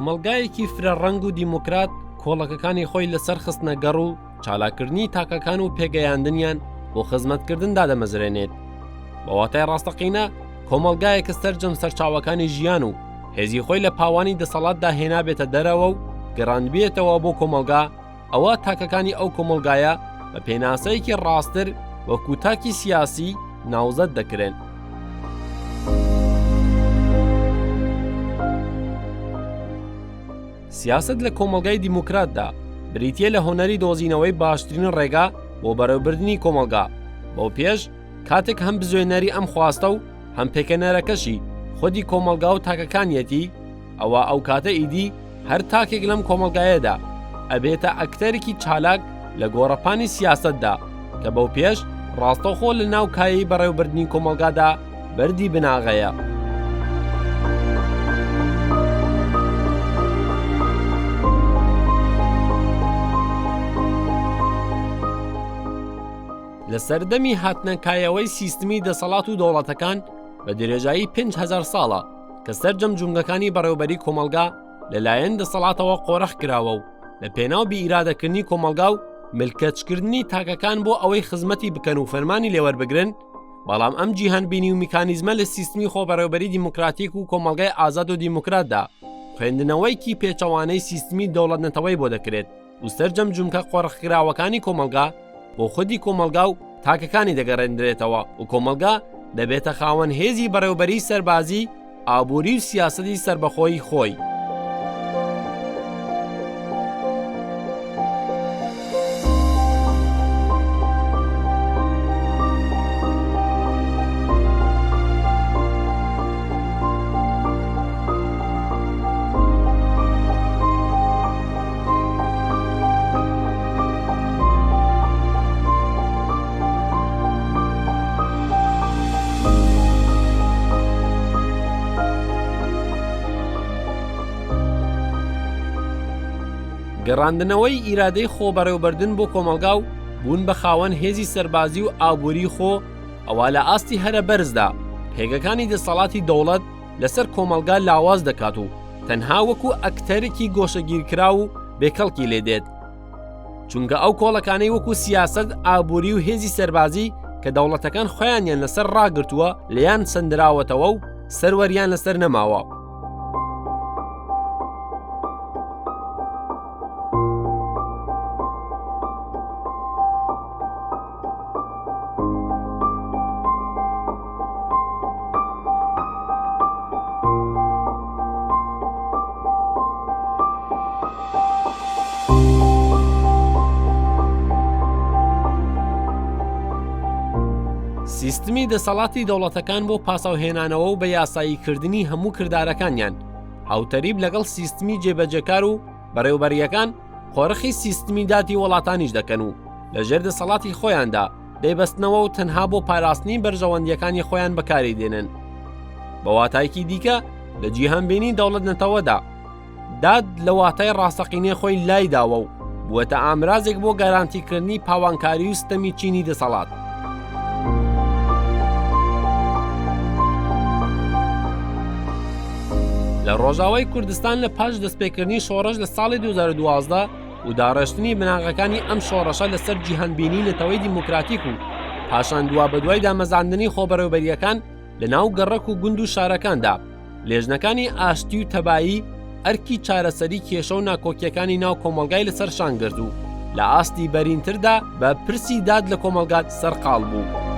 کۆمەڵگایەکی فرە ڕەنگ و دیموکرات کۆڵەکەکانی خۆی لەسەر خستنە گەڕ و چالاکردنی تاکەکان و پێگەیاندنیان بۆ خزمەتکردندا دەمەزرێنێت. بە واتای ڕاستەقینە کۆمەڵگایەکە سەرجەم سەرچاوەکانی ژیان و هێزی خۆی لە پاوانی دەسەڵاتدا هێنابێتە دەرەوە و گەڕاندبێتەوە بۆ کۆمەلگا، ئەوە تاکەکانی ئەو کۆمەلگایە بە پێناسەیەکی ڕاستتر وەکو تاکی سیاسی ناوزەت دەکرێن. سیاست لە کۆمەلگای دیموکراتدا بریتیە لە هۆنەری دۆزینەوەی باشترین ڕێگا بۆ بەڕێوەبردننی کۆمەلگا. بەو پێش کاتێک هەم بزوێنەری ئەم خواستە و هەم پێکەنەرەکەشی خودی کۆمەلگا و تاکەکانیەتی، ئەوە ئەو کاتە ئیدی هەر تاکێک لەم کۆمەلگایەدا ئەبێتە ئەکتەرێکی چالاک لە گۆڕەپانی سیاستدا کە بەو پێش ڕاستەوخۆ لە ناو کایی بەڕێوەبردننی کۆمەلگادا بەردی بناغەیە. لە سەردەمی هاتنەکایەوەی سیستمی دەسەڵات و دەوڵەتەکان بە درێژایی 5,000 ساڵە کە سەرجەم جونگەکانی بەڕێوەبەری کۆمەلگا لەلایەن دەسەڵاتەوە قۆڕەخ کراوە و لە پێناو بیئیرادەکردنی کۆمەلگا و ملکەچکردنی تاکەکان بۆ ئەوەی خزمەتی بکەن و فەرمانی لێوەربگرن، بەڵام ئەم جیهانبینی و میکانیزمە لە سیستمی خۆبەڕێوەبەری دیموکراتیک و کۆمەلگای ئازاد و دیموکراتدا خوێندنەوەیکی پێچەوانەی سیستمی دەوڵەتنەتەوەی بۆ دەکرێت و سەرجەم جونکە قۆڕەخکراوەکانی کۆمەلگا بۆ خودی کۆمەلگا و تاکەکانی دەگەڕێنرێتەوە و کۆمەلگا دەبێتە خاوەن هێزی بەڕێوەبەری سەربازی، ئابووری و سیاسەتی سربەخۆی خۆی. گەڕاندنەوەی ئیرادەی خۆبەڕێوەبردن بۆ کۆمەلگا و بوون بە خاوەن هێزی سەربازی و ئابووری خۆ، ئەوە لە ئاستی هەرە بەرزدا پێگەکانی دەسەڵاتی دەوڵەت لەسەر کۆمەلگا لاواز دەکات و تەنها وەکو ئەکتەرێکی گۆشەگیرکرا و بێکەڵکی لێدێت، چونکە ئەو کۆڵەکانەی وەکو سیاست، ئابووری و هێزی سەربازی کە دەوڵەتەکان خۆیانیان لەسەر ڕاگرتووە لەیان سندراوەتەوە و سەروەریان لەسەر نەماوە. سیستمی دەسەڵاتی دەوڵەتەکان بۆ پاسەوهێنانەوە و بە یاساییکردنی هەموو کردارەکانیان هاوتەریب لەگەڵ سیستمی جێبەجەکار و بەڕێوەبەریەکان قۆڕخی سیستمی داتی وڵاتانیش دەکەن و لەژێر دەسەڵاتی خۆیاندا دەیبەستنەوە و تەنها بۆ پاراستنی بەرژەوەندیەکانی خۆیان بەکاری دێنن. بە واتایکی دیکە لە جیهانبینی دەوڵەتنەتەوەدا داد لە واتای ڕاستەقینەی خۆی لای داوە و بووەتە ئامرازێک بۆ گارانتیکردنی پاوانکاری و ستەمی چینی دەسەڵات. لە ڕۆژاوای کوردستان لە پاش دەستپێکردنی شۆڕش لە ساڵی 2012 و داڕێشتنی بناغەکانی ئەم شۆڕەشە لەسەر جیهانبینی نەتەوەی دیموکراتیک و پاشان دوا بە دوای دامەزاندنی خۆبەڕێوەبەریەکان لە ناو گەڕەک و گوند و شارەکاندا لێژنەکانی ئاشتی و تەبایی ئەرکی چارەسەری کێشە و ناکۆکیەکانی ناو کۆمەلگای لەسەر شانگرد و لە ئاستی بەرینتردا بە پرسی داد لە کۆمەلگات سەرقاڵ بوو.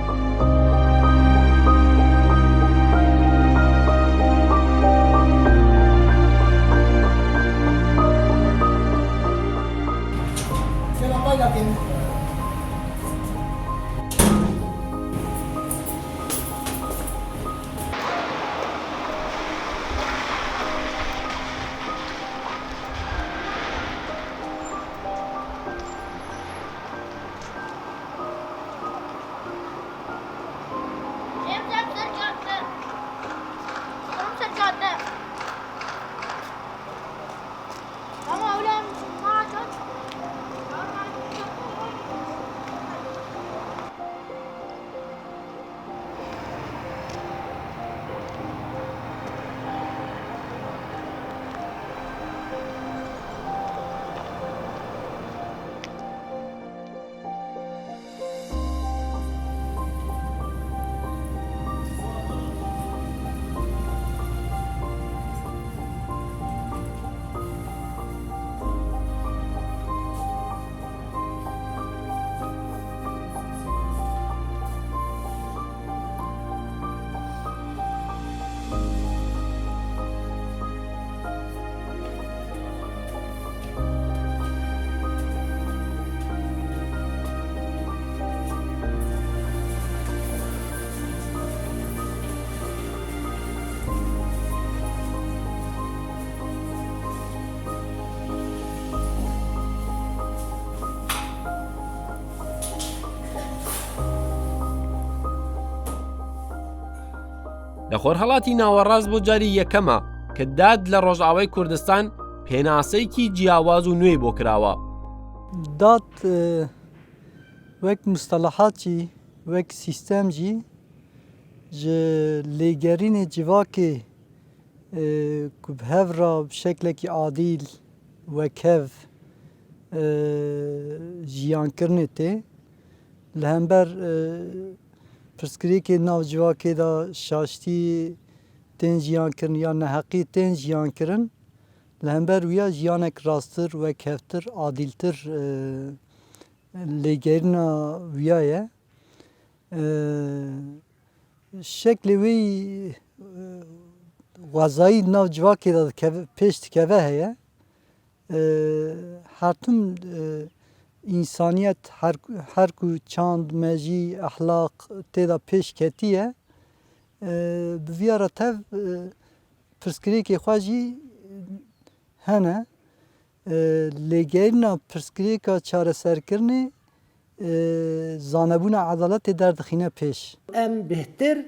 لە خۆرهەڵاتی ناوەڕاست بۆ جاری یەکەمە کە داد لە ڕۆژئاوای کوردستان پێناسەیەکی جیاواز و نوێی بۆ کراوە. داد وەک مستەلەحاتی وەک سیستەم jî ji lêgerînê civakê ku bi hev re bi şeklekî adîl wekhev jiyankirinê tê li hember pirsgirêkê nav civakê de şaştî tên jiyankirin ya neheqî tên jiyankirin li hember wî ya jiyanek rasttir, wekhevtir, adîltir lêgerîna wîya ye. Şeklê wî xwezayî nav civakê de pêş dikeve heye. Hertim însaniyet her ku çand, mejî, ehlaq tê de pêş ketiye bi vîya re tev pirsgirêkê xwe jî hene. Lêgerîna pirsgirêka çareserkirinê zanebûna edaletê derdixîne pêş. Em bêhtir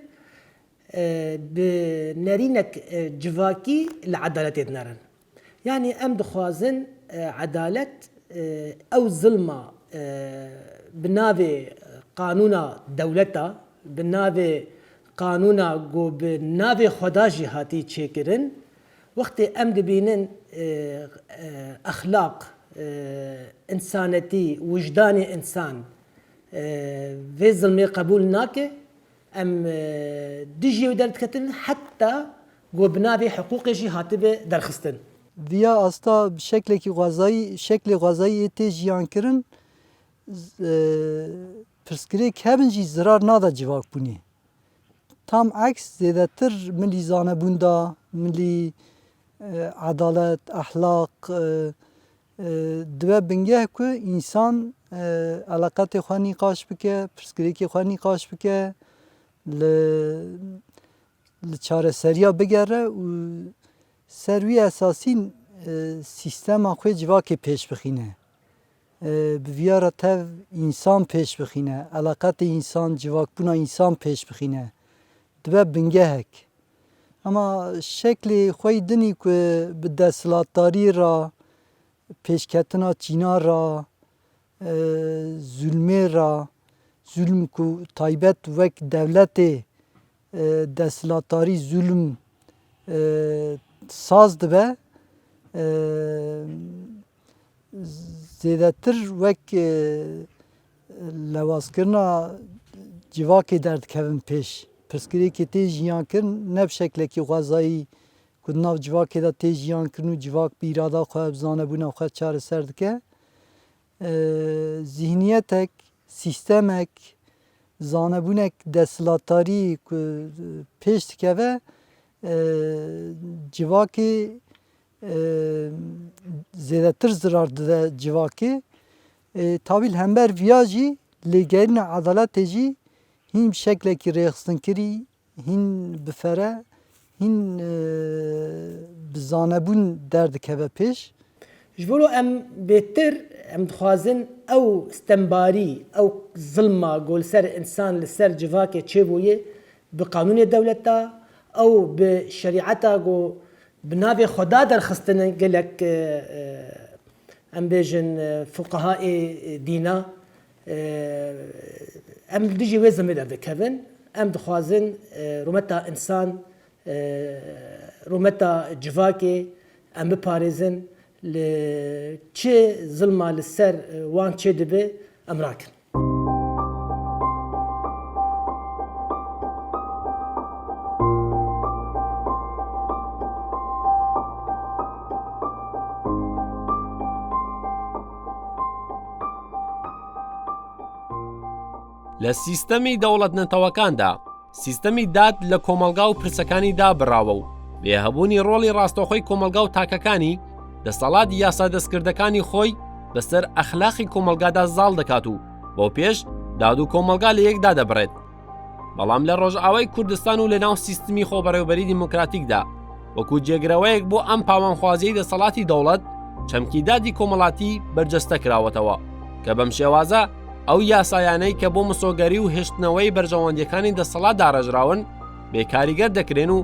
bi nerînek civakî li edaletê dinerin. Yani em dixwazin edalet ew zilma bi navê qanûna dewleta, bi navê qanûna got bi navê xwe jî hatî çêkirin. Wextê em dibînin exlaq, insanetî, wijdanê insan vê zilmê qebûl nake, em dijî wê derdiketin heta got bi navê hiqûqê jî hatibe derxistin. Vîya asta bi şeklekî xwezayî, şeklê xwezayî tê jiyankirin pirsgirêk hebin jî zirar nada civakbûnê. Tam aks zêdetir milî zanebûn da, milî edalet, ehlaq dibe bingeh ku însan eleqetê xwe nîqaş bike, pirsgirêkê xwe nîqaş bike, li çareseriya bigere û ser wî esasîn sîstema xwe civakê pêş bixîne. Bi vîya re tev însan pêş bixîne, eleqetê însan, civakbûna însan pêş bixîne. Dibe bingehek. Ama şeklê xwe yî dinî ku bi desthilatdarî re, pêşketina çîna re, zulmê re, zulm ku taybet wek dewletê desthilatdarî zulm saz dibe, zêdetir wek lewazkirina civakê derdikevin pêş. Pirsgirêkê tê jiyankirin ne bi şeklekî xwezayî ku nav civakê de tê jiyankirin û civak bi îrada xwe, bi zanebûna xwe çareser dike. Zihniyetek, sîstemek, zanebûnek desthilatdarî ku pêş dikeve civakê zêdetir zirar dide civakê. Tabîl hember vîya jî lêgerîna edaletê jî hîn bi şeklekî rêxistinkirî, hîn bi fere, hîn bi zanebûn derdikeve pêş. Ji bo em bêhtir em dixwazin ew stembarî, ew zilma got li ser insan li ser civakê çêbûyê bi qanûnê dewleta, ew bi şerîeta got bi navê xweda derxistinin gelek em bêjin fuqehaê dîna em dijî wê zilmê derdikevin. Em dixwazin rûmeta insan, rûmeta civakê em biparêzin li çi zilma li ser wan çê dibe em rakin. لە سیستەمی دەوڵەت نەتەوەکاندا سیستەمی داد لە کۆمەلگا و پرسەکانی دابڕاوە و بێهەبوونی ڕۆڵی ڕاستەوخۆی کۆمەلگا و تاکەکانی دەسەڵات یاسا دەستکردەکانی خۆی بەسەر ئەخلاقی کۆمەلگادا زاڵ دەکات و بۆ پێش داد و کۆمەلگا لە یەکدا دەبڕێت. بەڵام لە ڕۆژئاوای کوردستان و لە ناو سیستمی خۆبەڕێوەبەری دیموکراتیکدا وەکو جێگرەوەیەک بۆ ئەم پاوانخوازیەی دەسەڵاتی دەوڵەت چەمکی دادی کۆمەڵاتی بەرجەستە کراوەتەوە کە بەم شێوازە ئەو یاسایانەی کە بۆ مسۆگەری و هێشتنەوەی بەرژەوەندیەکانی دەسەڵات داڕێژراون بێکاریگەر دەکرێن و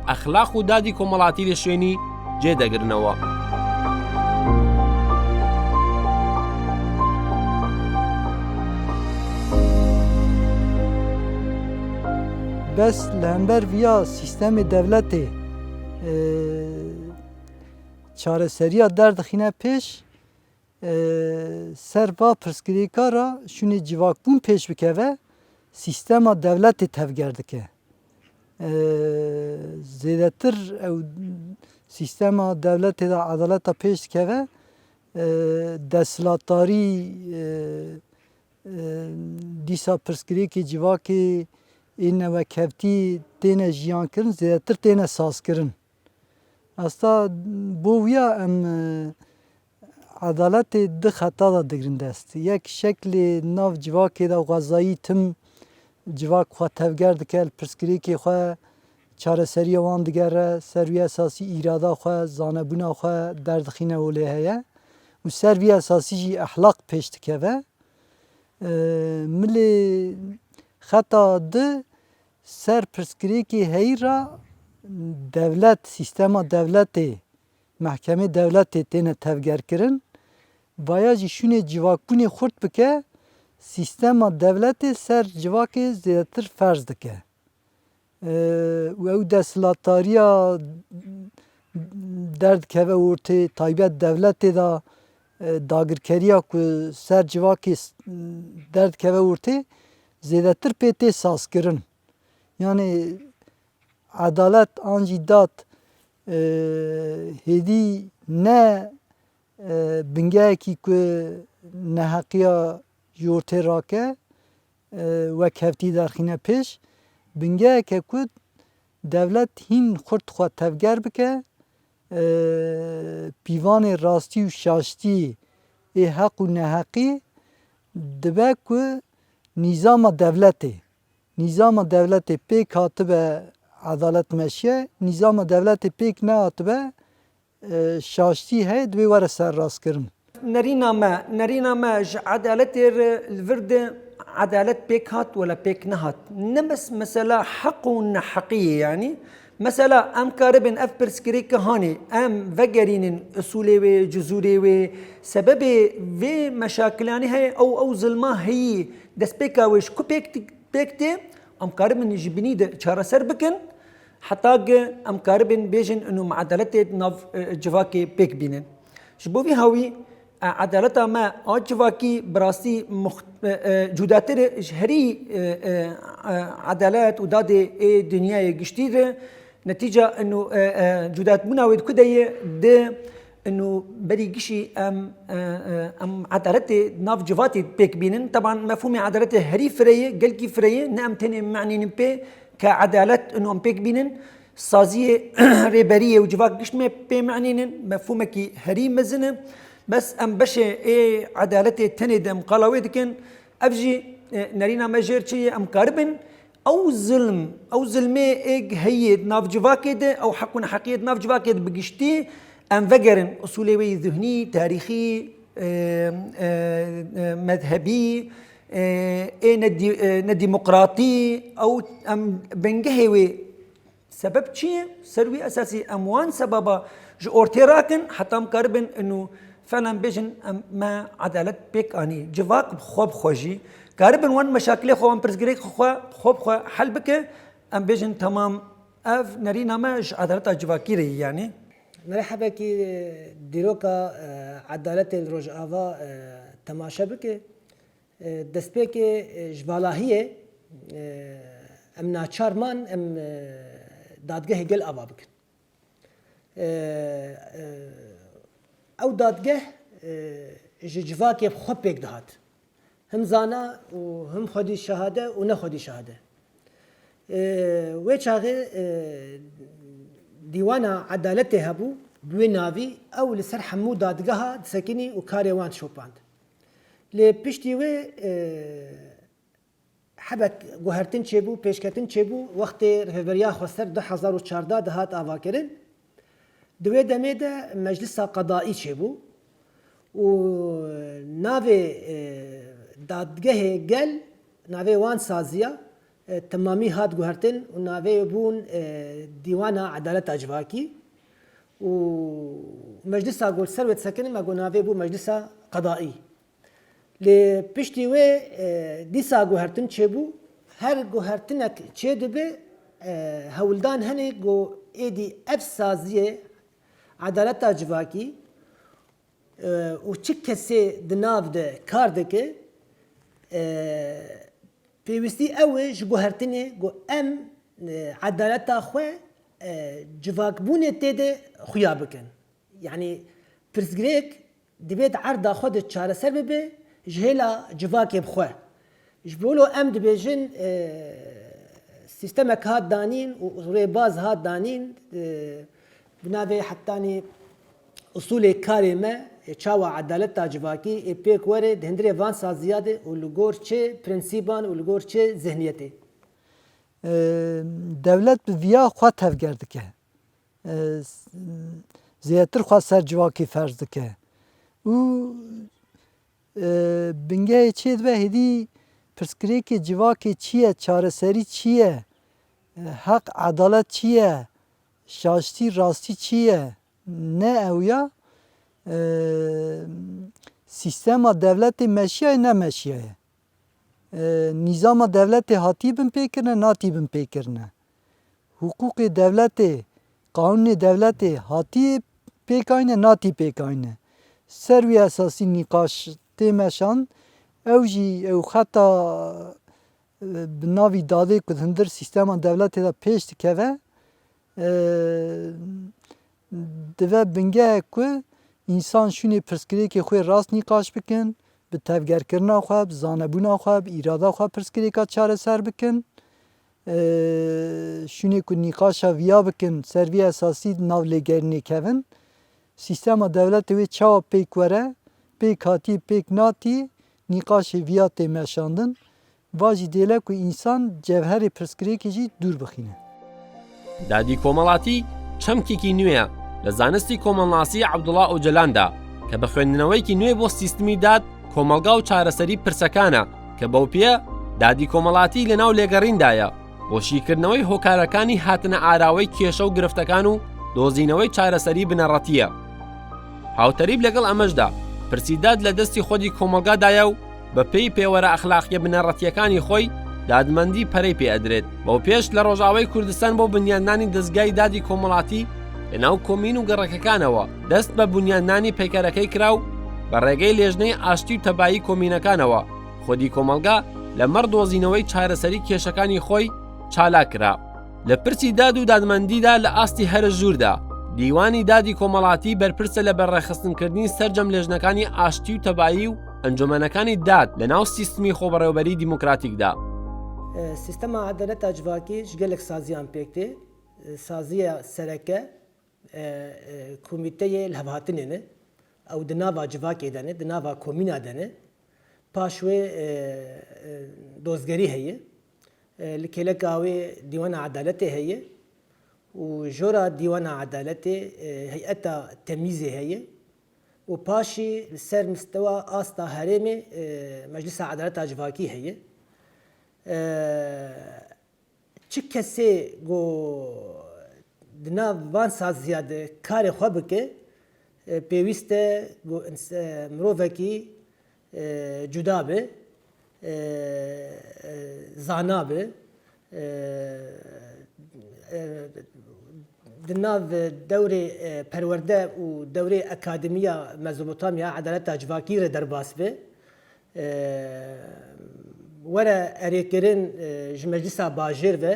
ئەخلاق و دادی کۆمەڵاتی لە شوێنی جێدەگرنەوە. بەس لە هەمبەر ڤیا سیستەمی دەولەتێ چارەسەریya derdixîne pêş ser va pirsgirêka ra şûnê civakbûn pêş bikeve sîstema dewletê tevger dike. Zêdetir ew sîstema dewletê de edaleta pêş dikeve desthilatdarî dîsa pirsgirêkê civakê ê newekevtî têne jiyankirin zêdetir têne sazkirin. Asta bo wiya em edaletê di xeta da digirin dest. Yek şeklê nav civakê de xwezayî tim civak xwe tevger dike, pirsgirêkê xwe çareseriya wan digere, ser wî esasî îrada xwe, zanebûna xwe derdixîne û lê heye û ser wî esasî jî ehlaq pêş dikeve. Milê xeta di ser pirsgirêkê heyî ra devlet, sîstema devletê, mehkemê devletê têne tevgerkirin, vaya jî şûnê civakbûnê xurt bike, sîstema devletê ser civakê zêdetir ferz dike. û ew desthilatdariya derdikeve ortê taybet devletê da dagirkeriya ku ser civakê derdikeve ortê zêdetir pê tê sazkirin. Yani edalet an jî dat hêdî ne bingehekî ku neheqiya ji ortê rake wek hevtî derxîne pêş, bingehek e ku devlet hîn xurt xwe tevger bike, pîvanê rastî û şaştî ê heq û neheqî dibe ku nîzama devletê, nîzama devletê pêk hatibe edalet meşiye, nîzama devletê pêk nehatibe şaştî heye divê were serrastkirin. نەرîna me ji edaletê re li vir de edalet pêk hat wela pêk nehat. Ne bes mesela heq û neheqiyê yanî. Mesela em karibin ev pirsgirêka hanê em vegerînin usulê wê, cizûrê wê, sebebê vê meşakilanî heye ew zilma heyî destpêka wê ji ku pêk tê em karibin ji binî de çareser bikin heta ge em karibin bêjin û edaletê nav civakê pêk bînin. Ji bo vî hawî edaleta me a civakî bi rastî cudatir ji herî edalet û dadê ê dunyayê giştî re netîca cudatbûna wê ku de ye de berî gişî em edaletê nav civatê pêk bînin. Teban mefhûmê edaletê herî fireye, gelkî fireye ne em tenê meعنînin pê ke edalet em pêk bînin. Saziyê rêberiyê û civak giştme pê meعنînin mefhûmekî herî mezin e. Bes em beşê ê edaletê tenê de em qala wê dikin, ev jî nerîna me jêr çi ye em karibin ew zilmê ê heyê nav civakê de ew heq û neheqiyê nav civakê de bi giştî em vegerin usulê wê zihnî, tarîxî, mezhebî, ê nedîmokratî ew em bingehê wê sebeb çi ye? Ser wî esasî em wan sebeba ji ortê rakin heta em karibin فعلا بيجن ما عدالت بيك اني جواك بخوب خوجي قاربن وان مشاكل خو ام برزغريك خو خوب خو حل بك ام بيجن تمام اف نرينا ما عدالت جواكي ري يعني مرحبا كي ديروكا عدالت الرجعوا تماشا بك دسبيك جبالاهيه ام ناچارمان ام دادگاه گل ابا بك او دادگه جواکی خوب پێک دەهات هم زانا و هم خودی شهاده و نه خودی شهاده وی چاغی دیوانا عدالتی هبو بوی ناوی او لسر حمو دادگه ها دسکنی و کاری وان شوپاند لی پشتی وی حبت گوهرتن چه بو پیشکتن چه بو وقت رهبریا خسر 2014 دهات آوا کرد دوی دمه ده مجلس قضایی چه بو و ناوی دادگه گل ناوی وان سازیا تمامی هات گوهرتن و ناوی بون دیوان عدالت اجواکی و مجلس گل سروت سکنی ما گو ناوی بو مجلس قضایی لی پشتی و دیسا گوهرتن چه بو هر گوهرتنک چه دبه هولدان هنی گو ایدی اف سازیه عدالت اجواکی و چه کسی دناو ده کار دکه پیوستی اوش گوهرتنه گو ام عدالت خو جواک بونه تده خویا بکن یعنی پرسگریک دبیت عرض خود چاره سر ببه جهلا جواک بخو جبولو ام دبیجن سیستمک هات دانین و روی باز هات دانین بنابه حتانی اصول کاری ما چاوا عدالت تاجواکی پیک وره دهندره وان سازیاده و لگور چه پرنسیبان و لگور چه ذهنیتی دولت به ویا خوا تفگر دکه زیاتر خوا سر جواکی فرض دکه و بنگه چید و هدی پرسکری که جواکی چیه چاره سری چیه حق عدالت چیه شاشتی راستی چیه نه اویا سیستم دولت مشیه نه مشیه نظام دولت هاتی بن پیکرنه ناتی بن پیکرنه حقوق دولت قانون دولت هاتی پیکاینه ناتی پیکاینه سروی اساسی نقاش تیمشان او خطا بناوی داده که هندر سیستم دولت دا پیش دکوه دوه بنگه که انسان شونی پرسکری که خوی راست نقاش بکن به تفگر کرنا خواه به زانبونا خواه به ایرادا خواه پرسکری که چاره سر بکن شونی که نقاشا ویا بکن سروی اساسی ناو لگرنی کون سیستم دولت وی چاو پیک وره پیک هاتی پیک ناتی نقاش ویا تیمشاندن واجی دیله که انسان جوهر پرسکری که جی دور بخینه دادی کۆمەڵاتی چەمکێکی نوێیە لە زانستی کۆمەڵناسی عەبدوڵڵا ئۆجەلاندا کە بە خوێندنەوەیکی نوێ بۆ سیستمی داد کۆمەلگا و چارەسەری پرسەکانە کە بەو پێ دادی کۆمەڵاتی لەناو لێگەڕیندایە بۆ شیکردنەوەی هۆکارەکانی هاتنە ئاراوەی کێشە و گرفتەکان و دۆزینەوەی چارەسەری بنەڕەتیە. هاوتەریب لەگەڵ ئەمەشدا پرسیداد لە دەستی خۆی کۆمەلگادایە و بە پێی پێوەرە ئەخلاقیە بنەڕەتیەکانی خۆی دادمەندی پەرەی پێ ئەدرێت. بەو پێش لە ڕۆژاوای کوردستان بۆ بنیاندانی دەستگای دادی کۆمەڵاتی لەناو کۆمین و گەڕەکەکانەوە دەست بە بنیاندانی پەیکەرەکەی کرا و بە ڕێگەی لێژنەی ئاشتی و تەبایی کۆمینەکانەوە خۆدی کۆمەلگا لە مەڕ دۆزینەوەی چارەسەری کێشەکانی خۆی چالاک کرا. لە پرسی داد و دادمەندیدا لە ئاستی هەرە ژووردا دیوانی دادی کۆمەڵاتی بەرپرسە لە بەڕێخستنکردنی سەرجەم لێژنەکانی ئاشتی و تەبایی و ئەنجومەنەکانی داد لەناو سیستمی خۆبەڕێوەبەری دیموکراتیکدا. سیستما عدالت اجواکی gelek saziyan pekti. Saziya sereke komiteye levhatinene ew di nava civakê de ne di nava komîna de ne paş wê dozgerî heye li kêleka wê dîwana edaletê heye û jora dîwana edaletê heyeta temîzê heye û paşî li ser mistewa asta herêmê meclisa edaleta civakî heye. چه کسی گو دنا وان سازیا ده کار خو بکه پیوسته گو مروفکی جدا به زانا به دنا دوره پرورده و دوره اکادمیا مزوبوتامیا عدالت اجواکی ر درباس به وره اریکرین مجلسا باجر و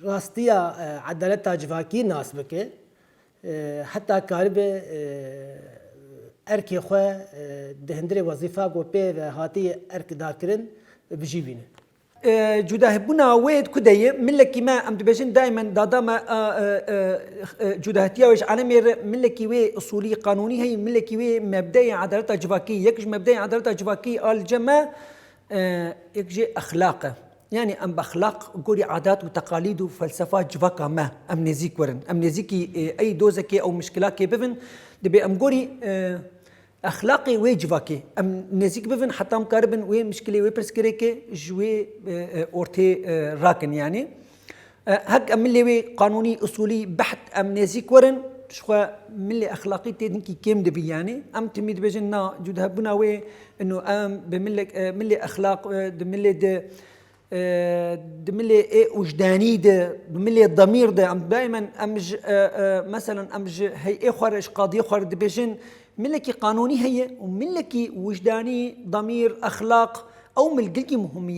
راستیا عدالت اجواکی ناس بکه حتی کارب ارکی خو دهندره وظیفه گو پی و هاتی ارک داکرین بجیبینه. جداهبونا ويد كدية ملكي ما أم تبجن دائما دادما جداهتيا وش عالمير ملكي وي أصولي قانوني هي ملكي وي مبدأي عدالة جواكي يكش مبدأي عدالة جواكي الجماع يكجي أخلاقه يعني أم بأخلاق قولي عادات وتقاليد وفلسفات جواكا ما أم نزيك ورن أم نزيكي أي دوزكي أو مشكلات كي بفن دبي أم قولي اخلاقي وي جواكي ام نزيك بفن حتى مقاربن وي مشكله وي برسكريكي جوي اورتي راكن يعني هك ام اللي وي قانوني اصولي بحت ام نزيك ورن شخوا ملي اخلاقي تنكي كيم دبي يعني ام تميد بجنا جود هبنا وي انه ام بملك ملي اخلاق ملي دملي ايه وجداني ده دملي الضمير ده ام دائما امج مثلا امج هي ايه خرج قاضي خرج دبيجن ملكي قانوني هي وملكي وجداني ضمير اخلاق او ملقلكي مهم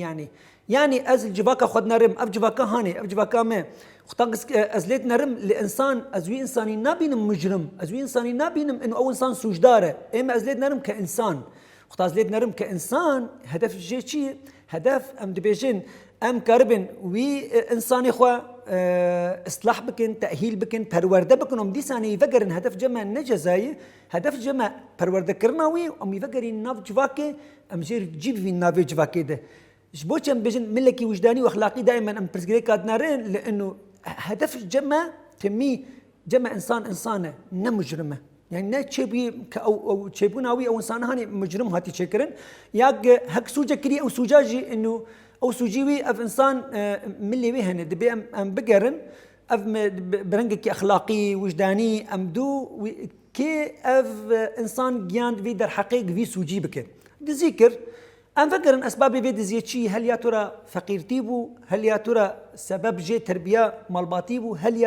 يعني از الجباكا خدنا رم اف جباكا هاني اف جباكا ما اختاقس ازليتنا رم لانسان ازوي انساني نابينم مجرم ازوي انساني نابينم انه او انسان سوجداره اما ازليتنا رم كانسان اختاز ازليتنا رم كانسان هدف جيتشي هدف ام دبيجن ام كاربن وي انساني خوا اصلاح بكن تاهيل بكن پرورده بكن ام دي ثاني يفكرن هدف جمع نجزاي هدف جمع پرورده كرناوي ام يفكرن ناف جواكي ام جير جيب في ناف جواكي ده جبوش ام بيجن ملكي وجداني واخلاقي دائما ام برسكريك نارين لانه هدف جمع تمي جمع انسانه نمجرمه يعني نا تشبي او تشبوناوي او انسان هاني مجرم هاتي تشكرن ياك هك سوجا كري او سوجاجي انه او سوجيوي اف انسان ملي ويهن دبي ام بقرن اف برنجك اخلاقي وجداني ام دو كي اف انسان جيان في در حقيق في سوجي بك ذكر ام فكرن اسباب في دزيتشي هل يا ترى فقيرتيبو هل يا ترى سبب جي تربيه مالباتيبو هل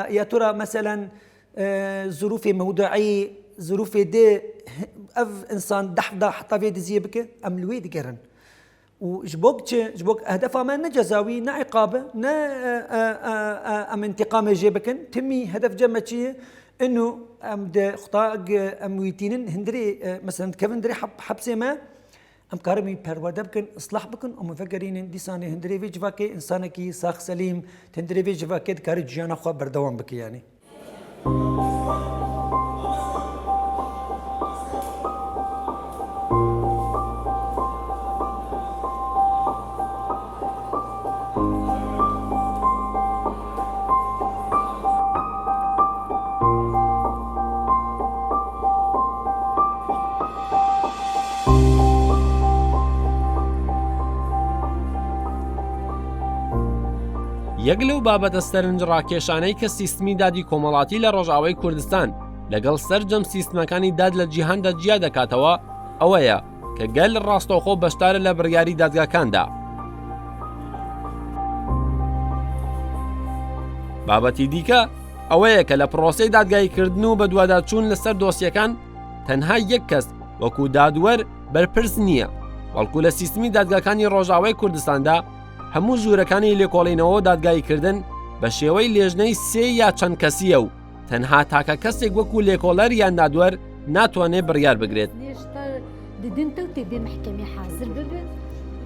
يا ترى مثلا ظروف موضوعي ظروف دي اف انسان دحضه حتى في دزيه بك ام لويد قرن وجبوك هدفها ما نجزاوي نا عقابه نا ام انتقام جيبكن تمي هدف جمتشي انه ام د خطاق ام ويتينن هندري مثلا كيفن دري حبسه ما ام كارمي پرورده بكن اصلاح بكن ام مفكرين دي سانه هندري في جواكي انسانكي ساخ سليم تندري في جواكي كار جانا خو بردوام بك يعني یەک لەو بابەتە سەرنج ڕاکێشانەی کە سیستمی دادی کۆمەڵاتی لە ڕۆژئاوای کوردستان لەگەڵ سەرجەم سیستمەکانی داد لە جیهاندا جیا دەکاتەوە ئەوەیە کە گەل ڕاستەوخۆ بەشدارە لە بڕیاری دادگاکاندا. بابەتی دیکە ئەوەیە کە لە پرۆسەی دادگاییکردن و بە دوواداچوون لەسەر دۆسیەکان تەنها یەک کەس وەکو دادوەر بەرپرس نییە، بەڵکو لە سیستمی دادگاکانی ڕۆژئاوای کوردستاندا هەموو ژوورەکانی لێکۆڵینەوە دادگاییکردن بە شێوەی لێژنەی سێ یا چەند کەسیە و تەنها تاکە کەسێک وەکو لێکۆڵەر یان دادوەر ناتوانێت بڕیار بگرێت. ددنت وتبي محكمة حاضر ببن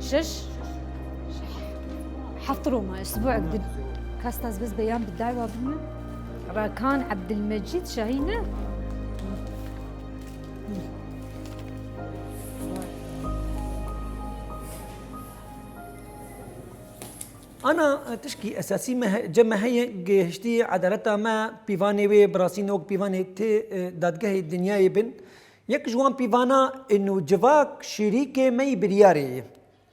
شش حفروا ما اسبوع قد كاستاز بس بيان بالدعوة بنا راكان عبد المجيد شاهينة أنا تشكي أساسي جماهية جهشتي عدالتها ما بيفاني وي براسينوك بيفاني تي دادجاه الدنيا يبن يك جوان بيفانا إنه جواك شريكة مي برياري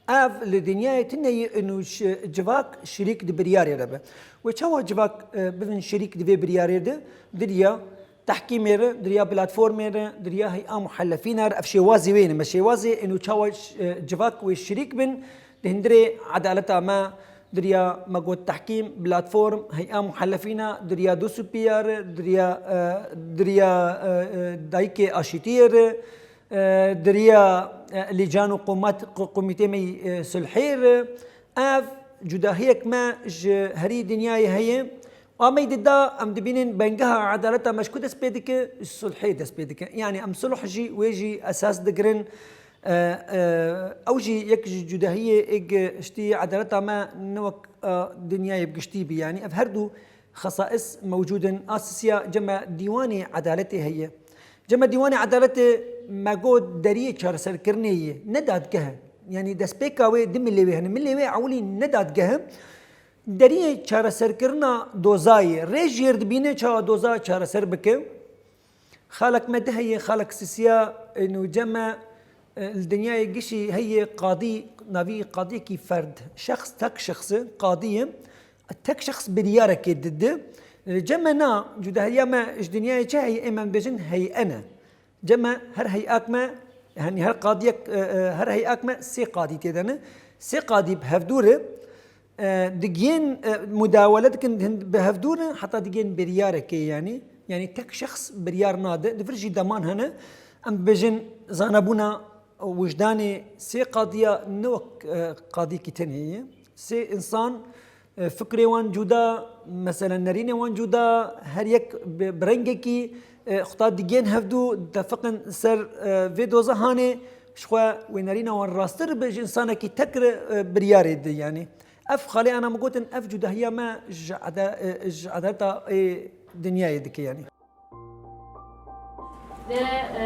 أف الدنيا تني إنه جواك شريك دي برياري ربه وشوا جواك بفن شريك دي برياري ده دريا تحكيم دريا بلاتفورم دريا هي محلفين أفشيوازي وين مش شيوازي إنه شوا جواك والشريك بن دهندري عدالتها ما دريا مقود تحكيم بلاتفورم هيئة محلفينا دريا دوسو بيار دريا دايكي اشيتير دريا لجان قومات قوميتي مي سلحير اف جداهيك ما هري دنياي هي وما يددا ام دبينين بنجها عدالتها مشكو دس بيدك الصلحي دس بيدك يعني ام صلح جي ويجي اساس دقرن اوجي يك جداهيه اج اشتي عدالتها ما نوك دنيا يبقشتي بي يعني افهردو خصائص موجودا اساسيه جمع ديواني عدالتي هي جمع ديواني عدالتي ما قود دريه شهر سركرنيه نداد كه يعني دسبيكاوي دم اللي وهن من اللي وي عولي نداد كه دريه شهر سركرنا دوزاي ريجيرد بينه شا دوزا شهر سر بك خالك ما هي خالك سيسيا إنه جمع الدنيا يجيشي هي قاضي نبي قاضي كي فرد شخص تك شخص قاضي تك شخص بريارك ضد جمعنا جدا هي ما الدنيا هي إما بجن هي أنا جمع هي أكما يعني هر قاضيك هر هي أكما سي قاضي تدنا سي قاضي بهفدوره دقين مداولتك بهفدوره حتى دقين بريارك يعني تك شخص بريار نادر دفرجي دمان هنا أم بجن زانبونا وجداني سي قاضية نوك قاضي كتن هي سي إنسان فكري وان جودا مثلا نريني وان جودا هر يك برنجكي خطا ديجين هفدو دفقن سر فيدو زهاني شخوا ونرينا وان راستر بج إنسانة كي تكر برياري دي يعني أف خالي أنا مقوتن أف جودا هي ما عدالتا دنيا يدك يعني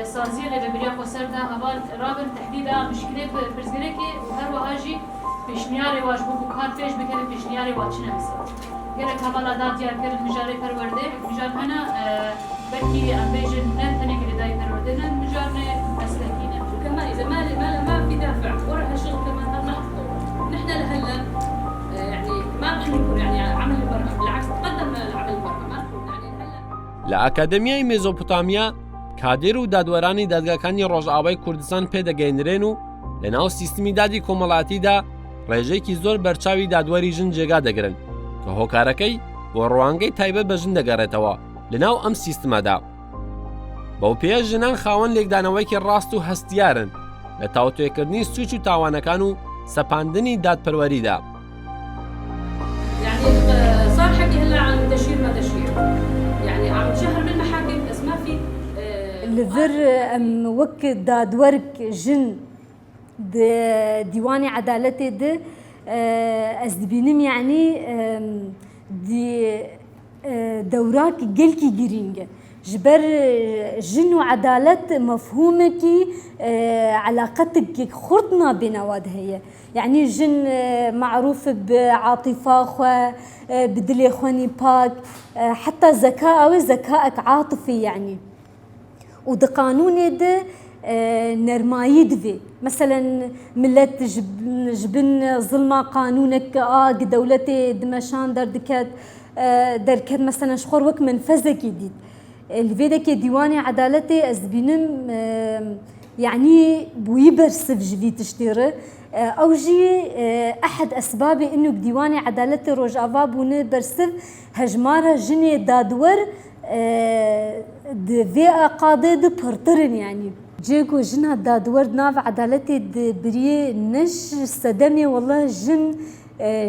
سازیه لبریا خسر ده اول رابر تحدیدا مشکلی پرزگره که هر وهاجی پیشنیاری واج بو کار پیش بکنه پیشنیاری واج نمیشه. گره کابلا داد یا کرد مجاری پرورده مجار هنا بکی امبیجن نه تنی که دای پرورده نه مجار نه مسلکینه. كمان إذا ما في دافع ورا هالشغل كمان هذا أخطر. نحن لهلا يعني ما رح نكون يعني عمل البرهة بالعكس تقدم العمل البرهة ما نكون يعني هلا. لە ئەکادمیای مێزۆپۆتامیا کادێر و دادوەرانی دادگاکانی ڕۆژئاوای کوردستان پێدەگەیەنرێن و لە ناو سیستمی دادی کۆمەڵاتیدا ڕێژەیەکی زۆر بەرچاوی دادوەری ژن جێگا دەگرن کە هۆکارەکەی بۆ ڕوانگەی تایبەت بە ژن دەگەڕێتەوە لە ناو ئەم سیستمەدا. بەو پێش ژنان خاوەن لێکدانەوەیکی ڕاست و هەستیارن لە تاوتوێکردنی سوچ و تاوانەکان و سەپاندنی دادپەروەریدا. يعني صار حكي هلا عن تشهير ما تشهير يعني عم تشهر بالمحاكم بس ما في لذر وك دادورك جن ديواني عدالتي ده أزدبينم يعني دي دوراك جلكي جرينجة جبر جن وعدالة مفهومك علاقتك خرطنا بنواد هي يعني جن معروف بعاطفة خو بدلي خواني باك حتى ذكاء أو ذكائك عاطفي يعني وده قانون ده نرمايي دفي مثلا ملت جبن ظلمة قانونك دولتي دمشان دركت مثلا شخور وك منفذك جديد الفيدك ديواني عدالتي أزبينم يعني بويبرسف جفي تشتيره أو جي أحد أسباب إنه ديواني عدالتي روجافا بونه برسف هجمارة جني دادور في قاضي دي برترن يعني جيكو جنها دادور ناف عدالتي بري نش صدمي والله جن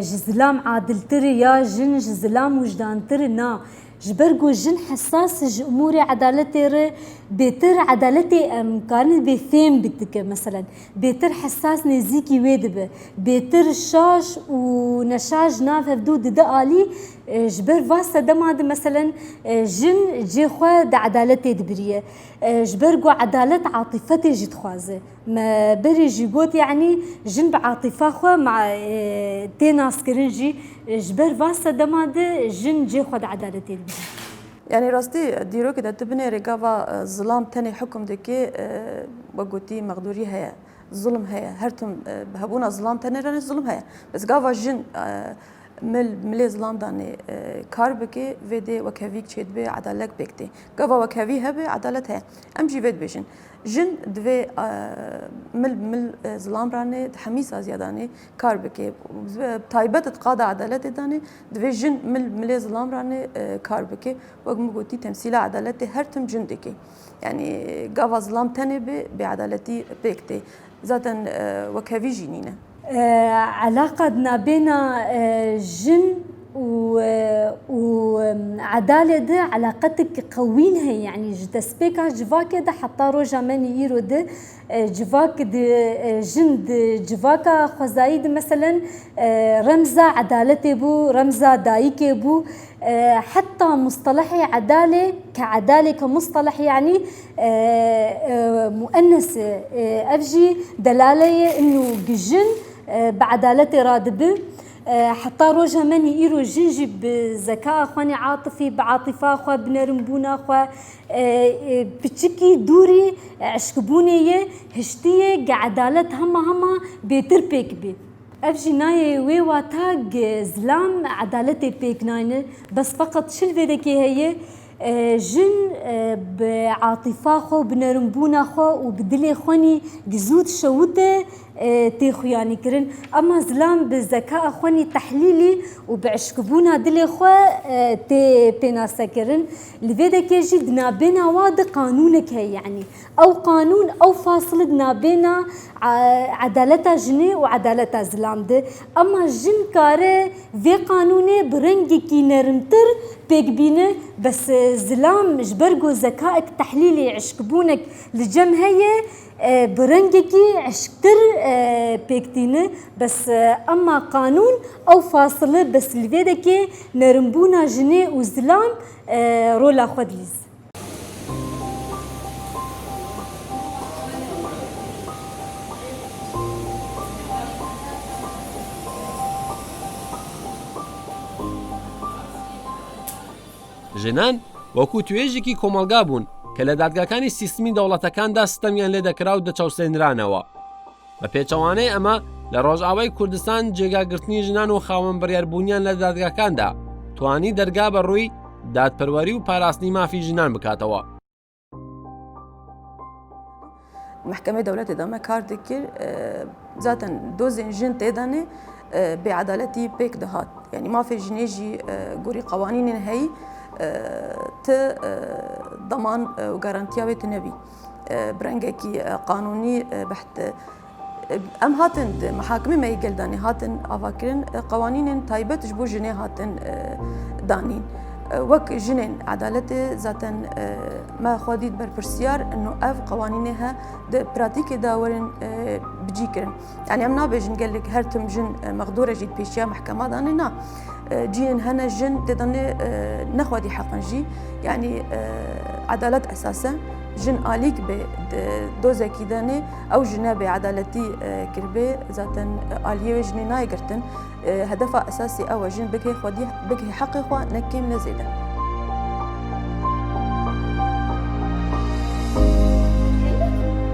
جزلام عادل تري يا جن جزلام وجدان تري نا جبرجو جن حساس اموري عدالتي بيتر عدالتي كان بفهم بتك مثلا بيتر حساس نزيكي ويدبه بيتر شاش ونشاج ناف هفدود دقالي جبر واسطه دماد مثلا جن جي خو عدالتي دبريه جبرجو عداله عاطفتي جد خوازه ما بري جيغوت يعني جن بعاطفه خو مع تيناس كرنجي جبر واسطه دماد جن جي خو عدالتي دبريه يعني راستي ديرو كده تبني رقابة الظلام تاني حكم دكي وقوتي مقدوري هي الظلم هي هرتم بهبونا الظلام تاني راني الظلم هي بس قاوا جن ملي ظلام داني كار بكي فيدي وكافيك تشيد بي عدالك بكتي قاوا وكافي هبي عدالتها امجي فيد بيجن جن دوی مل ظلام رانه حمیسا زیادانی کار بکه تایبت قاده عدالت دانی دوی جن مل ظلام رانه کار بکه و مگوتی تمثیل عدالت هر تم جن دکی يعني قاوا ظلام تاني بعدالتي بكتي ذاتا وكافي جنينه علاقة بين جن وعدالة ده علاقتك قوينها يعني جتسبيكا جواك ده حتى روجا مني يرو ده جواك ده جند جواكا خزايد مثلا رمزة عدالة بو رمزة دايك بو حتى مصطلح عدالة كعدالة كمصطلح يعني مؤنث أفجي دلالة إنه جن بعدالة رادبه حتى روجا مني إيرو جنجي بذكاء خواني عاطفي بعاطفة خوا بنرمبونا خوا بتشكي دوري عشكبوني هشتية عدالة هما بيتر بيك بي أفجي ناي ويوا تاج زلام عدالتي بيك ناينه بس فقط شل فيدكي هي جن بعاطفة خو بنرمبونا خو وبدلي خوني جزود شوته تيخو يعني كرن أما زلام بالذكاء خوني تحليلي وبعشكبونا دلي خو تي بيناسا كرن لفيدا كيجي دنابينا واد قانونك هي يعني أو قانون أو فاصل دنابينا عدالة جني وعدالة زلام ده أما جن كاره في قانوني برنجي كي نرمتر بيك بينه بس زلام جبرجو ذكائك تحليلي عشكبونك لجم هي برنجكي عشكتر بيكتينه بس اما قانون او فاصله بس لفيدكي نرمبونا جني وزلام رولا خدليز ژنان وەکو توێژێکی کۆمەڵگا بوون کە لە دادگاکانی سیستمی دەوڵەتەکاندا ستەمیان لێ دەکرا و دەچەوسێنرانەوە. بە پێچەوانەی ئەمە لە ڕۆژئاوای کوردستان جێگاگرتنی ژنان و خاوەن بڕیاربوونیان لە دادگاکاندا توانی دەرگا بە ڕووی دادپەروەری و پاراستنی مافی ژنان بکاتەوە. محکمه دولت دامه کار دکر ذاتاً دوزین جن تیدانه بعدالتی پیک دهات یعنی مافی جنیجی گوری قوانین هی ت ضمان وغارانتيا بتنبي برنجكي قانوني بحت ام هاتن محاكمه ما يقلداني هاتن افاكرين قوانين تايبت جبو جني هاتن دانين وك جنين عدالتي ذاتن ما خوديت بربرسيار انه اف قوانينها د براتيك داورن بجيكرن يعني ام نابجن قال لك هرتم جن مقدوره جيت بيشيا محكمه دانينا جين هنا جن تدني نخودي حقا جي يعني عدالة أساسا جن آليك بدوزة كيداني أو جنابي عدالتي كربي ذاتن آلية جني نايقرتن هدفها أساسي أو جن بكي خودي بكي حقي خوا نكيم نزيدا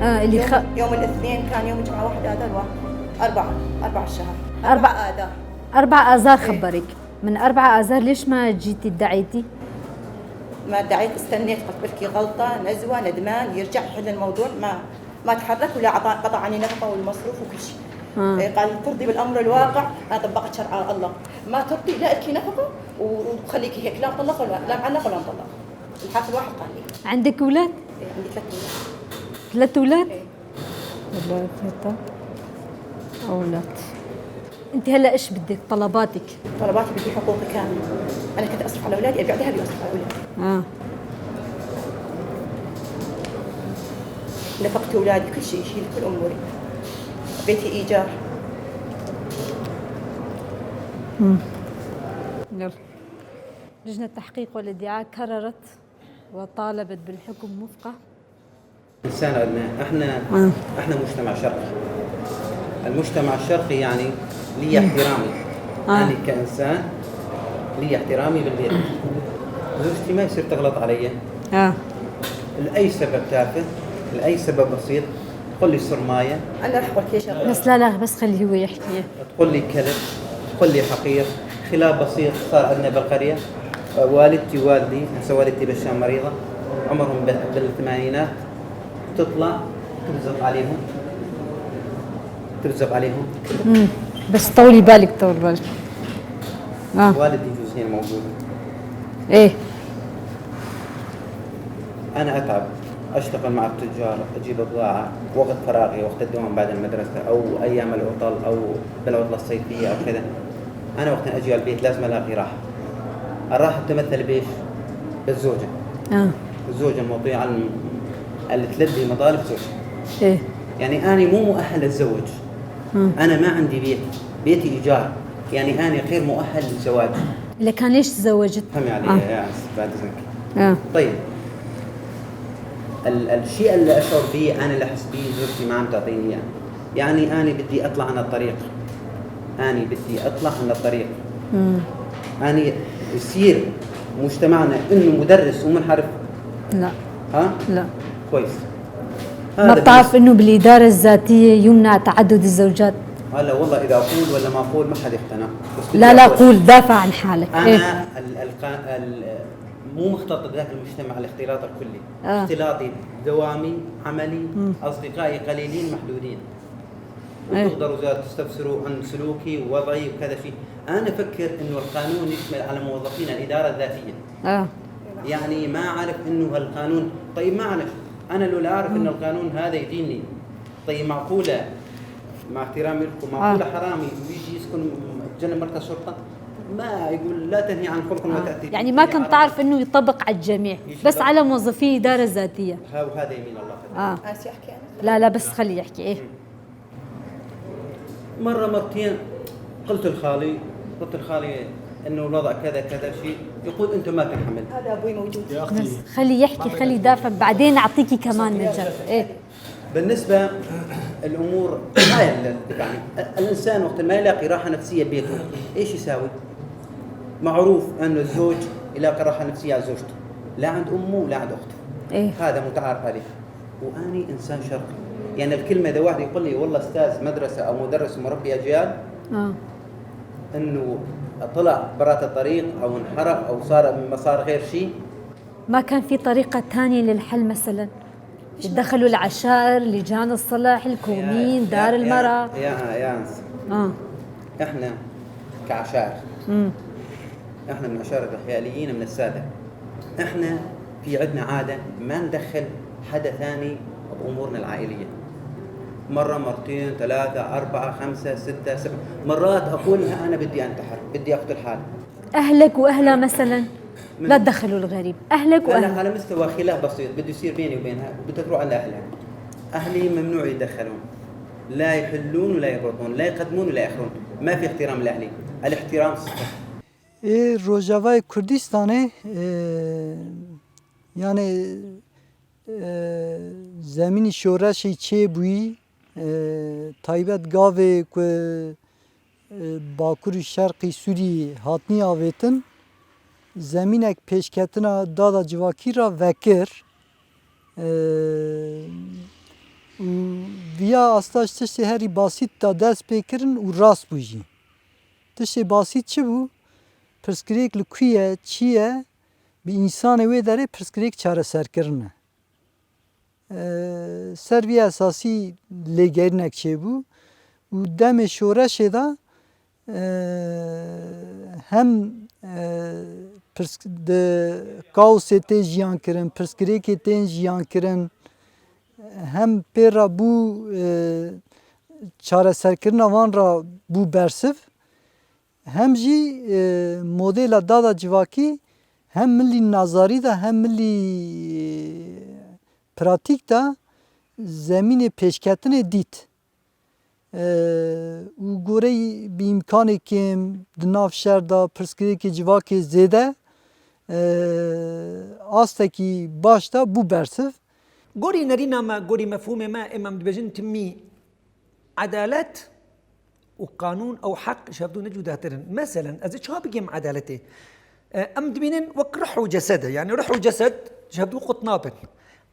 اللي يوم الاثنين كان يوم الجمعة 1 آذار 4 الشهر 4 آذار 4 آذار خبرك من 4 آذار ليش ما جيتي ادعيتي؟ ما ادعيت استنيت قلت بركي غلطة نزوة ندمان يرجع يحل الموضوع ما تحرك ولا قطع عني نفقة والمصروف وكل شيء قال ترضي بالأمر الواقع أنا طبقت شرع الله ما ترضي لا لك نفقة وخليكي هيك لا مطلقة ولا لا معلقة ولا مطلقة الحاكم واحد قال لي عندك أولاد؟ عندي 3 أولاد 3 أولاد؟ إيه. والله 3 أولاد انت هلا ايش بدك طلباتك؟ طلباتي بدي حقوقي كامله، انا كنت اصرف على اولادي ابيع ذهبي واصرف على اولادي. نفقت اولادي كل شيء يشيل كل اموري. بيتي ايجار. يلا. لجنة التحقيق والادعاء كررت وطالبت بالحكم وفقه إنسان عندنا احنا مجتمع شرقي. المجتمع الشرقي يعني لي احترامي. أنا كإنسان لي احترامي بالبيت. زوجتي ما يصير تغلط علي. لأي سبب تافه، لأي سبب بسيط، تقول لي صرماية. أنا راح أقول لك شغلة. بس لا بس خليه هو يحكي. تقول لي كلب، تقول لي حقير. خلاف بسيط صار عندنا بالقرية. والدتي والدي، هسه والدتي بالشام مريضة، عمرهم بالثمانينات. تطلع ترزق عليهم بس طولي بالك والدي جوزين موجود. ايه انا اتعب اشتغل مع التجار، اجيب بضاعه وقت فراغي، وقت الدوام بعد المدرسه او ايام العطل او بالعطله الصيفيه او كذا. انا وقت اجي على البيت لازم الاقي راحه. الراحه تمثل بايش؟ بالزوجه. الزوجه المطيعه اللي تلبي مطالب زوجها. ايه يعني انا مو مؤهل اتزوج. انا ما عندي بيتي ايجار، يعني انا غير مؤهل للزواج. لكن ليش تزوجت؟ فهمي علي يا بعد اذنك. طيب الشيء اللي اشعر به انا اللي احس به زوجتي ما عم تعطيني اياه. يعني انا بدي اطلع عن الطريق. أنا بدي أطلع من الطريق. أنا يصير مجتمعنا إنه مدرس ومنحرف. لا ها؟ لا كويس. ما بتعرف انه بالاداره الذاتيه يمنع تعدد الزوجات؟ هلا والله اذا اقول ولا ما اقول ما حد يقتنع. لا قول، دافع عن حالك. انا مو مختلط بذاك المجتمع الاختلاط الكلي. اختلاطي دوامي عملي. اصدقائي قليلين محدودين. وتقدروا تستفسروا عن سلوكي ووضعي وكذا شيء. انا افكر انه القانون يشمل على موظفين الاداره الذاتيه. يعني ما اعرف انه هالقانون، طيب ما اعرف، انا لو لا اعرف ان القانون هذا يديني، طيب معقوله مع احترامي لكم معقوله حرامي ويجي يسكن جنب مركز شرطه؟ ما يقول لا تنهي عن خلق وتاتي. يعني ما كنت تعرف انه يطبق على الجميع، بس على موظفي اداره ذاتيه. وهذا يمين الله. اسي احكي انا؟ لا بس خليه يحكي. مره مرتين قلت لخالي انه الوضع كذا كذا شيء، يقول انت ما تنحمل. هذا ابوي موجود يا اختي. خليه يحكي، خليه يدافع، بعدين اعطيكي كمان مجال. بالنسبه الامور هاي يعني الانسان وقت ما يلاقي راحه نفسيه ببيته ايش يساوي؟ معروف انه الزوج يلاقي راحه نفسيه على زوجته، لا عند امه ولا عند اخته. هذا متعارف عليه. واني انسان شرقي، يعني الكلمه اذا واحد يقول لي والله استاذ مدرسه او مدرس مربي اجيال انه طلع برات الطريق او انحرف او صار غير شيء، ما كان في طريقه ثانيه للحل؟ مثلا يتدخلوا العشائر، لجان الصلح، الكومين، دار المرأة. يا انس احنا كعشائر، احنا من عشائر الرحياليين من الساده، احنا في عندنا عاده ما ندخل حدا ثاني بامورنا العائليه. مرة مرتين 3 4 5 6 7 مرات أقولها أنا بدي أنتحر، بدي أقتل حالي. أهلك وأهلها مثلا لا تدخلوا الغريب، أهلك وأهلها على مستوى خلاف بسيط بده يصير بيني وبينها، بدها تروح على أهلها. أهلي ممنوع يتدخلون، لا يحلون ولا يبرطون، لا يقدمون ولا يأخرون، ما في احترام لأهلي، الاحترام صفر. روجاوای کردستانه یعنی زمین شورشی چه بویی تایبت گاوه که باکور شرقی سوری هاتنی آویتن زمینک پیشکتنا دادا جواکی را وکر ویا استاش تشتی هری باسیت دا دست بکرن و راست بوجی تشتی باسیت چه بو؟ پرسکریک لکویه چیه به انسان وی داره پرسکریک چاره سر کرنه سروی اساسی لگرنک چه بو و دم شورش دا هم کاوس تین جیان کرن پرسکریک تین جیان کرن هم پیرا بو چاره سر کرن وان را بو برسف هم جی مدل دادا جواکی هم ملی نظاری دا هم ملی پراتیک دا زمین پیشکتن دید و گوره بی امکانی که دناف شهر دا پرسکری که جواکی زیده آسته که باش دا بو برسف گوری نرینا ما گوری مفهوم ما امام دبجن تمی عدالت وقانون او حق شابدو نجو داترن مثلا از چه بگیم عدالته ام دبینن وک روح و جسد يعني روح و جسد شابدو قطنابن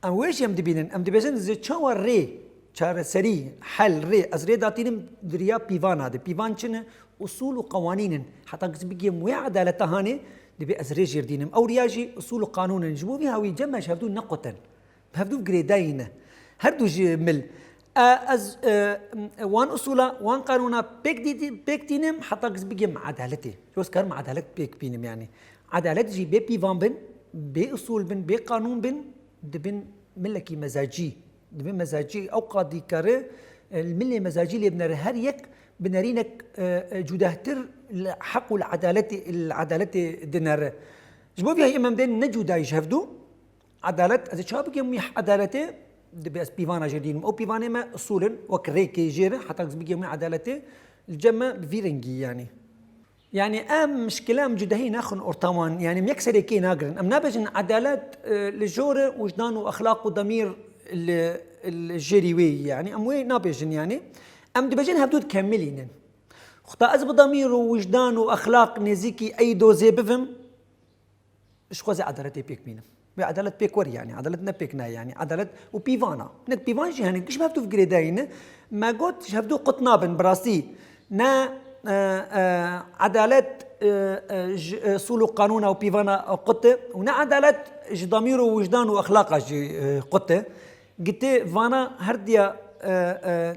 ام ويش ام دبینن ام دبجن ز چه ری چاره سری حل ری از ری داتینم دریا پیوان هذا پیوان چنه اصول و قوانین حتى بگیم وی عدالت هانه دبي از ری جردینم او ریاجی اصول و قانون نجبو بها وی جمع شابدو نقطن بهدو جريدين هردو مل از وان اصولا وان قانونا بيك دينم حتى بيجي عدالتي جوز كار عدالت بيك بينم يعني عدالت جي بي بيفان بن بي اصول بن بي قانون بن دبن ملكي مزاجي دبن مزاجي او قاضي كار الملي مزاجي اللي بنر هر يك بنرينك جداهتر الحق العدالة دينار جبو فيها امام دين نجو دايش هفدو عدالت از چابك يم عدالته بس بيفانا جديد او بيفانا ما اصولا وكريك جير حتى بيجي عدالته الجمع بفيرنجي يعني مشكله جدهي ناخن ارطمان يعني ميكسر كي ناقرن ام نابجن عدالات للجوره وجدان واخلاق وضمير الجريوي يعني ام وين نابجن يعني ام دبجن هبدود كاملين وقتا از بضمير ووجدان واخلاق نزيكي اي دوزي بفهم اش خوازي عدالتي بيك بينم بعدالة بيك يعني عدالتنا بيكنا يعني عدالة وبيفانا نك بيفان شي هنك كش بهفتو في جريداين ما قلت شفتو قطنابن براسي نا عدالة صولو قانون او بيفانا قطة ونا عدالة ضمير ووجدان واخلاق قطة قلت فانا هرديا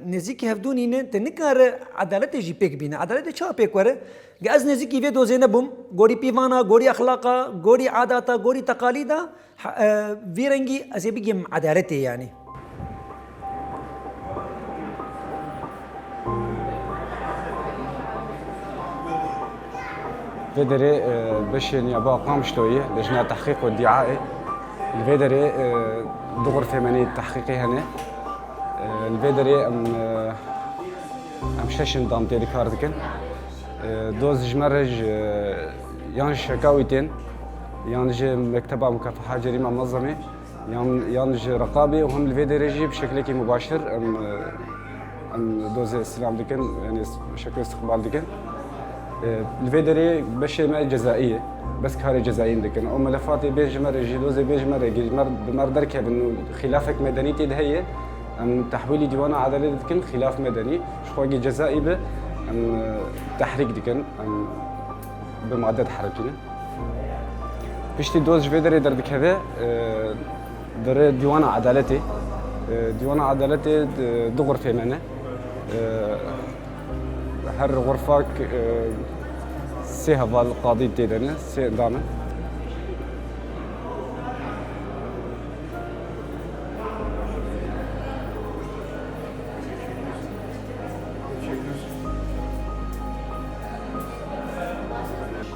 نزيكي هفدوني نه تنكر عدالت جي بيك بينا عدالت چا بيك وره جاز نزيكي في دوزه نبم غوري بيفانا غوري اخلاقا غوري عاداتا غوري تقاليدا فيرنجي ازي بيجم عدالتي يعني فيدري باش نيابا قام شلوي لجنة تحقيق والدعائي الفيدري دغر ثمانية تحقيقي هنا الفيدري ام شاشن دامتي ديكاردكن دوز جمرج يانج شكاويتين يانج مكتبة مكافحة جريمة منظمة يانج رقابي وهم الفيدري يجي بشكل مباشر ام دوز استلام دكن يعني بشكل استقبال دكن الفيدري باش ما جزائية بس كاري جزائيين دكن او ملفاتي بيج مرج دوز بيج مرج بمر دركب انه خلافك مدنيتي دهيه ام تحويل ديوان عدالة دكن خلاف مدني شخواجي جزائي به ام تحريك دكن ام بمعدد حركينا بيشتي دوز فيدري دردك هذا در ديوان عدالتي ديوان عدالتي دغر في معنى هر غرفاك سي هذا القاضي تيدنا سي دامن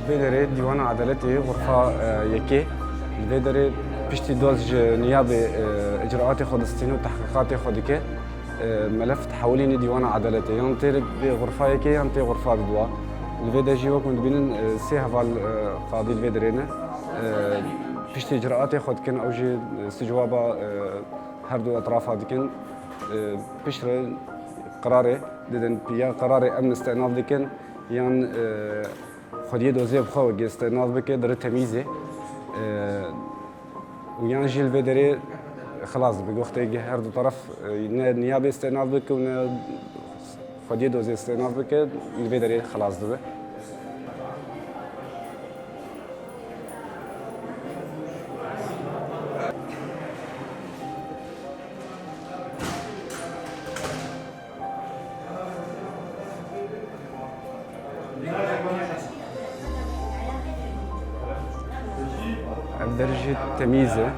فيدري ديوان عدالتي غرفة يكي الفيدري بيشتي دوز نيابي اجراءات خودستين وتحقيقات خودك ملف تحوليني ديوان عدالتي ينطي بغرفة يكي ينطي غرفة بدوا الفيدري جي وكم بين سي هفال قاضي الفيدرينا بيشتي اجراءات خودكن او جي استجوابا هردو اطراف هادكن بيشتري قراري ددن بيا قراري امن استئناف دكن يان خديه دوزي بخو استئناف بك در تمييزه ويان جيل فيدري خلاص بوقت يجي هردو طرف نيابه استئناف بك خديه دوزي استئناف بك الفيدري خلاص دبه درجة تمييزه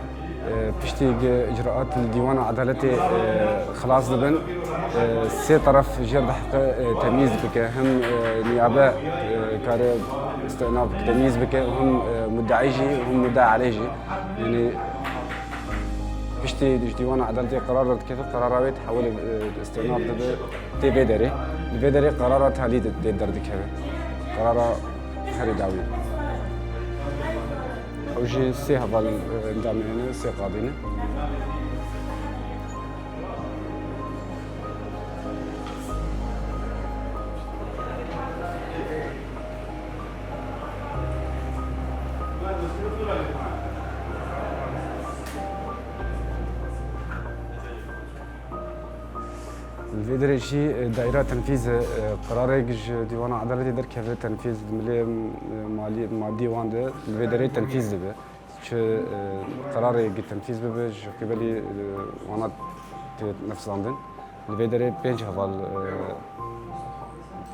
بيشتي اجراءات الديوان عدالتي خلاص دبن سي طرف جرد حق تمييز بك هم نيابه كار استئناف تمييز بك وهم مدعيجي وهم مدعي عليجي يعني بيشتي ديوان عدالتي قرارات كيف قرارات تحول استئناف تي فيدري الفيدري قرارات هذه دردك هذا قرار خري داوي وجي سي هذا ندامينا سي قاضينا الفيدري شي دائرة تنفيذ قرار ديوان عدالة در كيف تنفيذ مالي مع ديوان ده الفيدري تنفيذ به شو قرار تنفيذ به شو قبلي وانا نفس عندن الفيدري بينج هذا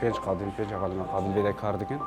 بينج قاضي بينج هذا قاضي الفيدري كاردكن